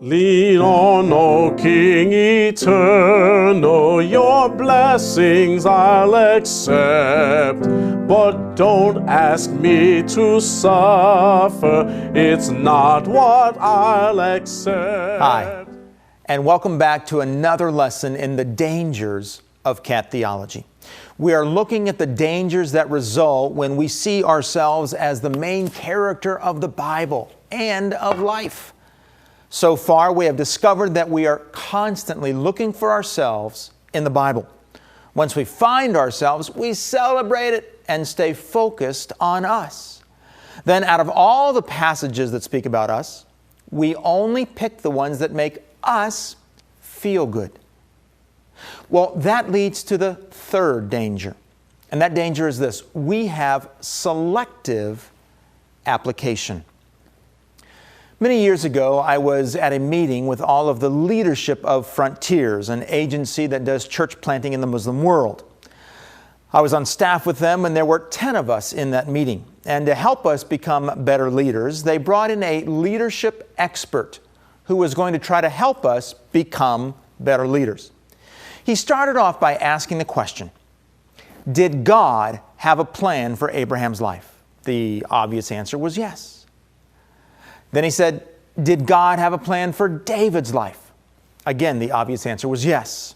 Lean on, O King eternal, your blessings I'll accept, but don't ask me to suffer, it's not what I'll accept. Hi, and welcome back to another lesson in the dangers of cat theology. We are looking at the dangers that result when we see ourselves as the main character of the Bible and of life. So far, we have discovered that we are constantly looking for ourselves in the Bible. Once we find ourselves, we celebrate it and stay focused on us. Then, out of all the passages that speak about us, we only pick the ones that make us feel good. Well, that leads to the third danger. And that danger is this: we have selective application. Many years ago, I was at a meeting with all of the leadership of Frontiers, an agency that does church planting in the Muslim world. I was on staff with them, and there were 10 of us in that meeting. And to help us become better leaders, they brought in a leadership expert who was going to try to help us become better leaders. He started off by asking the question, did God have a plan for Abraham's life? The obvious answer was yes. Then he said, did God have a plan for David's life? Again, the obvious answer was yes.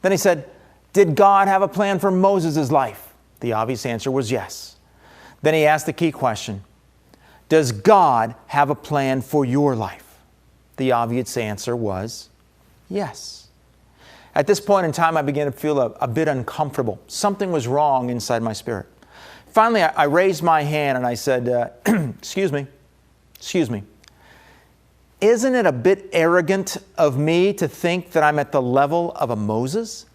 Then he said, did God have a plan for Moses' life? The obvious answer was yes. Then he asked the key question, does God have a plan for your life? The obvious answer was yes. At this point in time, I began to feel a bit uncomfortable. Something was wrong inside my spirit. Finally, I raised my hand and I said, excuse me, isn't it a bit arrogant of me to think that I'm at the level of a Moses?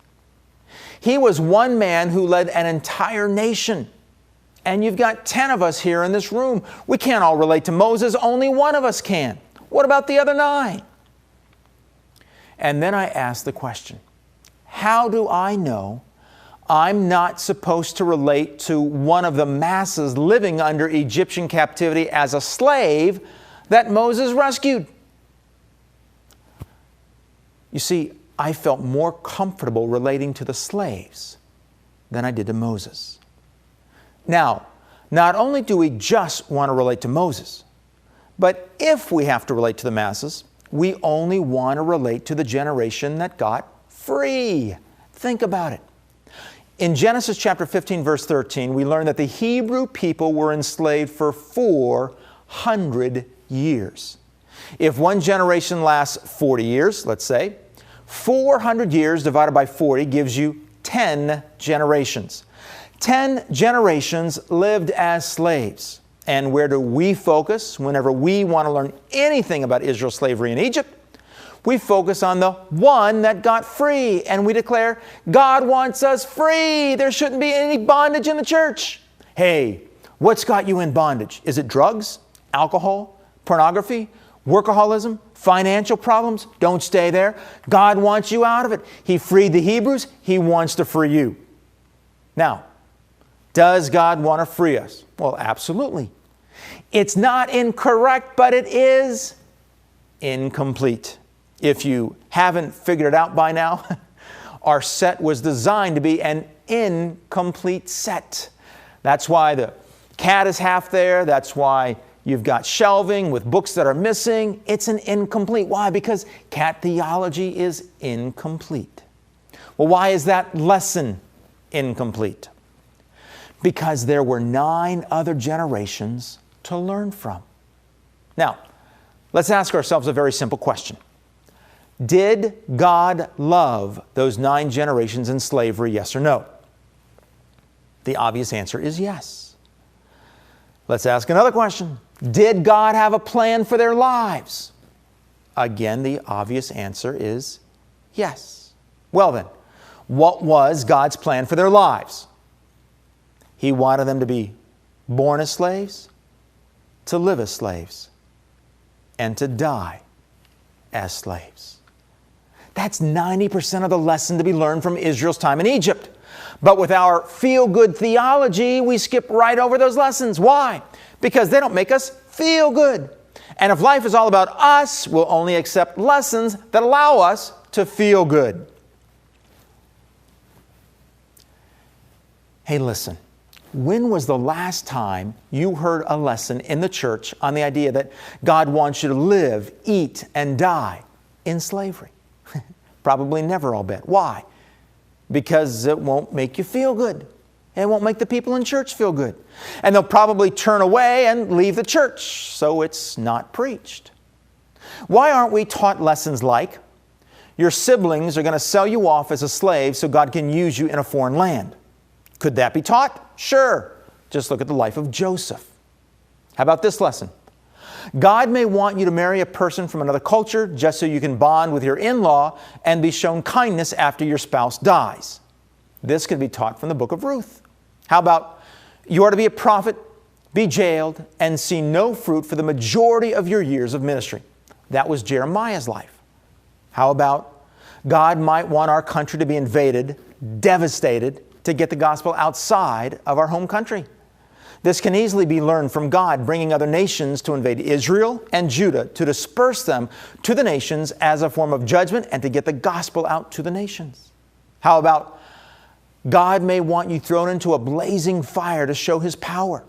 He was one man who led an entire nation. And you've got 10 of us here in this room. We can't all relate to Moses. Only one of us can. What about the other 9? And then I asked the question, how do I know I'm not supposed to relate to one of the masses living under Egyptian captivity as a slave that Moses rescued? You see, I felt more comfortable relating to the slaves than I did to Moses. Now, not only do we just want to relate to Moses, but if we have to relate to the masses, we only want to relate to the generation that got free. Think about it. In Genesis chapter 15, verse 13, we learn that the Hebrew people were enslaved for 400 years. If one generation lasts 40 years, let's say, 400 years divided by 40 gives you 10 generations. 10 generations lived as slaves. And where do we focus whenever we want to learn anything about Israel's slavery in Egypt? We focus on the one that got free, and we declare, God wants us free. There shouldn't be any bondage in the church. Hey, what's got you in bondage? Is it drugs, alcohol, pornography, workaholism, financial problems? Don't stay there. God wants you out of it. He freed the Hebrews. He wants to free you. Now, does God want to free us? Well, absolutely. It's not incorrect, but it is incomplete. If you haven't figured it out by now, our set was designed to be an incomplete set. That's why the cat is half there. That's why you've got shelving with books that are missing. It's an incomplete. Why? Because cat theology is incomplete. Well, why is that lesson incomplete? Because there were 9 other generations to learn from. Now, let's ask ourselves a very simple question. Did God love those 9 generations in slavery, yes or no? The obvious answer is yes. Let's ask another question. Did God have a plan for their lives? Again, the obvious answer is yes. Well then, what was God's plan for their lives? He wanted them to be born as slaves, to live as slaves, and to die as slaves. That's 90% of the lesson to be learned from Israel's time in Egypt. But with our feel-good theology, we skip right over those lessons. Why? Because they don't make us feel good. And if life is all about us, we'll only accept lessons that allow us to feel good. Hey, listen. When was the last time you heard a lesson in the church on the idea that God wants you to live, eat, and die in slavery? Probably never, I'll bet. Why? Because it won't make you feel good. It won't make the people in church feel good. And they'll probably turn away and leave the church, so it's not preached. Why aren't we taught lessons like, your siblings are going to sell you off as a slave so God can use you in a foreign land? Could that be taught? Sure. Just look at the life of Joseph. How about this lesson? God may want you to marry a person from another culture just so you can bond with your in-law and be shown kindness after your spouse dies. This can be taught from the book of Ruth. How about you are to be a prophet, be jailed, and see no fruit for the majority of your years of ministry? That was Jeremiah's life. How about God might want our country to be invaded, devastated, to get the gospel outside of our home country? This can easily be learned from God bringing other nations to invade Israel and Judah to disperse them to the nations as a form of judgment and to get the gospel out to the nations. How about God may want you thrown into a blazing fire to show His power?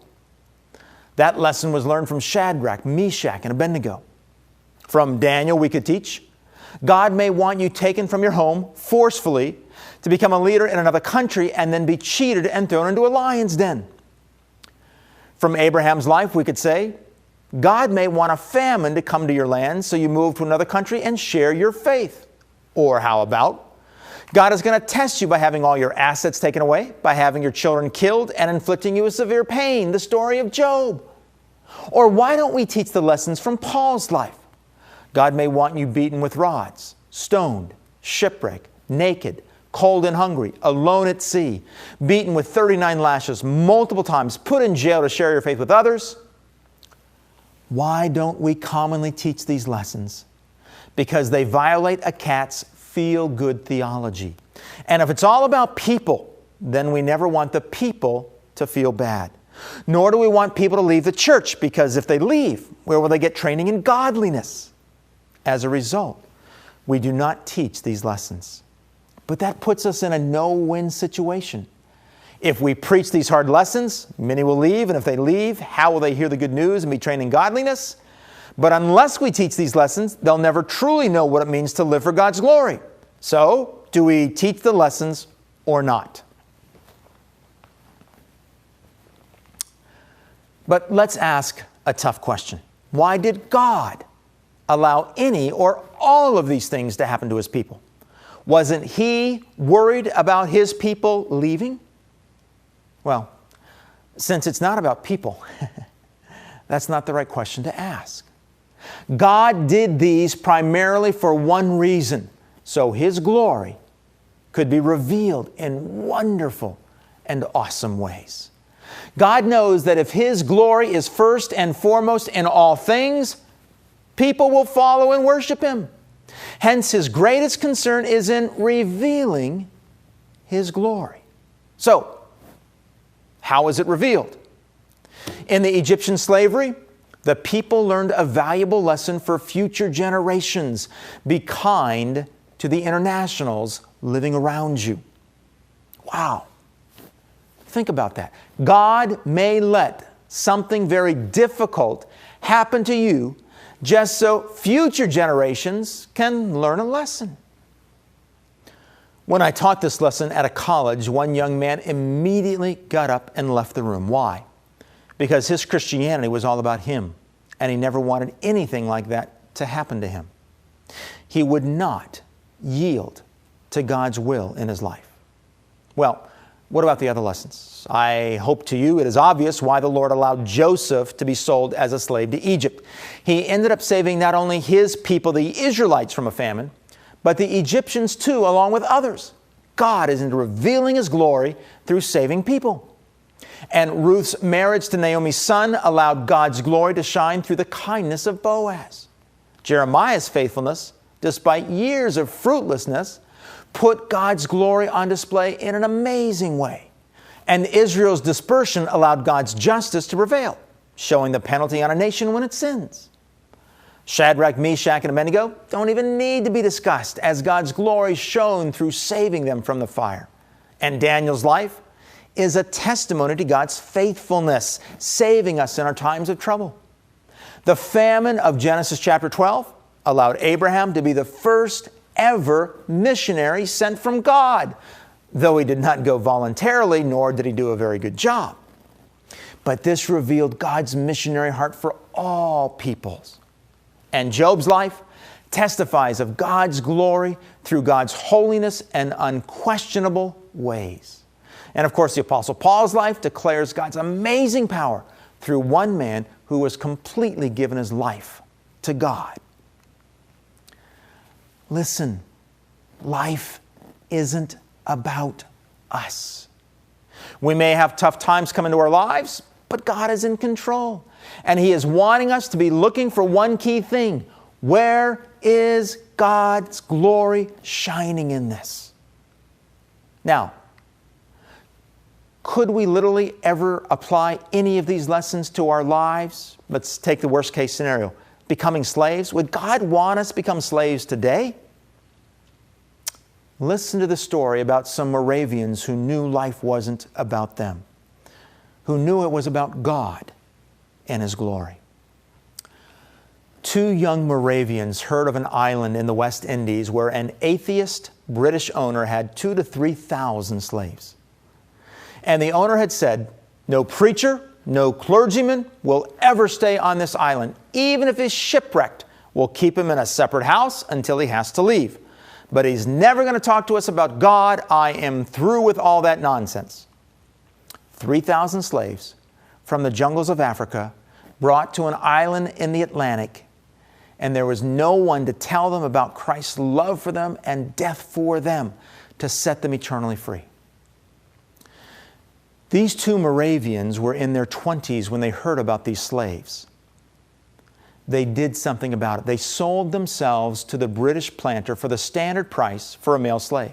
That lesson was learned from Shadrach, Meshach, and Abednego. From Daniel, we could teach, God may want you taken from your home forcefully to become a leader in another country and then be cheated and thrown into a lion's den. From Abraham's life, we could say, God may want a famine to come to your land, so you move to another country and share your faith. Or how about, God is going to test you by having all your assets taken away, by having your children killed and inflicting you with severe pain, the story of Job. Or why don't we teach the lessons from Paul's life? God may want you beaten with rods, stoned, shipwrecked, naked, cold and hungry, alone at sea, beaten with 39 lashes multiple times, put in jail to share your faith with others. Why don't we commonly teach these lessons? Because they violate a cat's feel-good theology. And if it's all about people, then we never want the people to feel bad. Nor do we want people to leave the church, because if they leave, where will they get training in godliness? As a result, we do not teach these lessons. But that puts us in a no-win situation. If we preach these hard lessons, many will leave, and if they leave, how will they hear the good news and be trained in godliness? But unless we teach these lessons, they'll never truly know what it means to live for God's glory. So, do we teach the lessons or not? But let's ask a tough question. Why did God allow any or all of these things to happen to His people? Wasn't He worried about His people leaving? Well, since it's not about people, that's not the right question to ask. God did these primarily for one reason, so His glory could be revealed in wonderful and awesome ways. God knows that if His glory is first and foremost in all things, people will follow and worship Him. Hence, His greatest concern is in revealing His glory. So, how is it revealed? In the Egyptian slavery, the people learned a valuable lesson for future generations. Be kind to the internationals living around you. Wow. Think about that. God may let something very difficult happen to you just so future generations can learn a lesson. When I taught this lesson at a college, one young man immediately got up and left the room. Why? Because his Christianity was all about him, and he never wanted anything like that to happen to him. He would not yield to God's will in his life. Well, what about the other lessons? I hope to you it is obvious why the Lord allowed Joseph to be sold as a slave to Egypt. He ended up saving not only his people, the Israelites, from a famine, but the Egyptians too, along with others. God is into revealing His glory through saving people. And Ruth's marriage to Naomi's son allowed God's glory to shine through the kindness of Boaz. Jeremiah's faithfulness, despite years of fruitlessness, put God's glory on display in an amazing way. And Israel's dispersion allowed God's justice to prevail, showing the penalty on a nation when it sins. Shadrach, Meshach, and Abednego don't even need to be discussed, as God's glory shone through saving them from the fire. And Daniel's life is a testimony to God's faithfulness, saving us in our times of trouble. The famine of Genesis chapter 12 allowed Abraham to be the first ever missionary sent from God, though he did not go voluntarily, nor did he do a very good job. But this revealed God's missionary heart for all peoples. And Job's life testifies of God's glory through God's holiness and unquestionable ways. And of course, the Apostle Paul's life declares God's amazing power through one man who was completely given his life to God. Listen, life isn't about us. We may have tough times come into our lives, but God is in control. And He is wanting us to be looking for one key thing. Where is God's glory shining in this? Now, could we literally ever apply any of these lessons to our lives? Let's take the worst case scenario. Becoming slaves. Would God want us to become slaves today? Listen to the story about some Moravians who knew life wasn't about them, who knew it was about God and His glory. Two young Moravians heard of an island in the West Indies where an atheist British owner had 2,000 to 3,000 slaves. And the owner had said, no preacher, no clergyman will ever stay on this island. Even if he's shipwrecked, we'll keep him in a separate house until he has to leave. But he's never going to talk to us about God. I am through with all that nonsense. 3,000 slaves from the jungles of Africa brought to an island in the Atlantic, and there was no one to tell them about Christ's love for them and death for them to set them eternally free. These two Moravians were in their 20s when they heard about these slaves. They did something about it. They sold themselves to the British planter for the standard price for a male slave.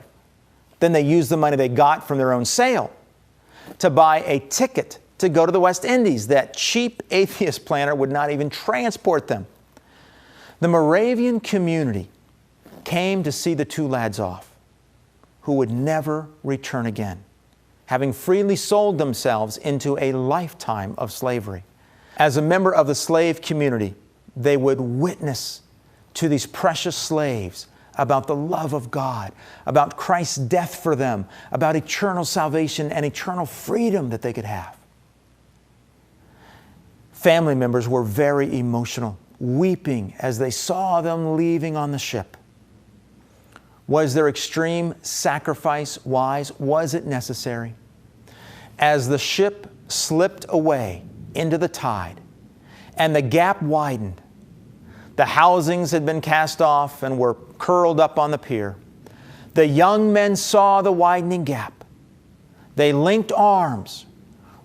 Then they used the money they got from their own sale to buy a ticket to go to the West Indies. That cheap atheist planter would not even transport them. The Moravian community came to see the two lads off, who would never return again, having freely sold themselves into a lifetime of slavery. As a member of the slave community, they would witness to these precious slaves about the love of God, about Christ's death for them, about eternal salvation and eternal freedom that they could have. Family members were very emotional, weeping as they saw them leaving on the ship. Was their extreme sacrifice wise? Was it necessary? As the ship slipped away into the tide and the gap widened, the housings had been cast off and were curled up on the pier. The young men saw the widening gap. They linked arms,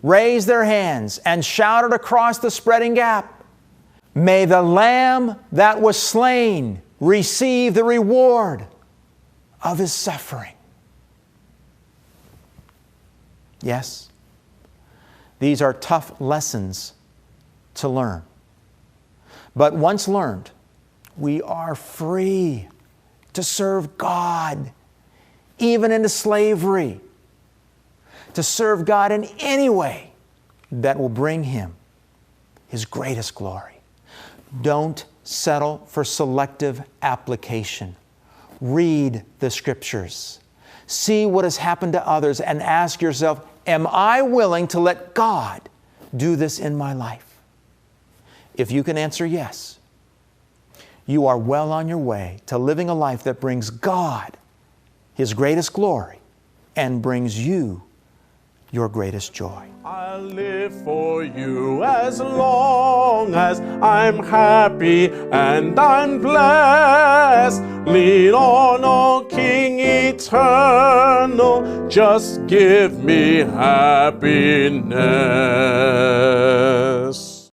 raised their hands, and shouted across the spreading gap, "May the Lamb that was slain receive the reward of His suffering." Yes, these are tough lessons to learn. But once learned, we are free to serve God, even into slavery, to serve God in any way that will bring Him His greatest glory. Don't settle for selective application. Read the Scriptures. See what has happened to others and ask yourself, am I willing to let God do this in my life? If you can answer yes, you are well on your way to living a life that brings God His greatest glory and brings you your greatest joy. I'll live for you as long as I'm happy and I'm blessed. Lean on, O King eternal, just give me happiness.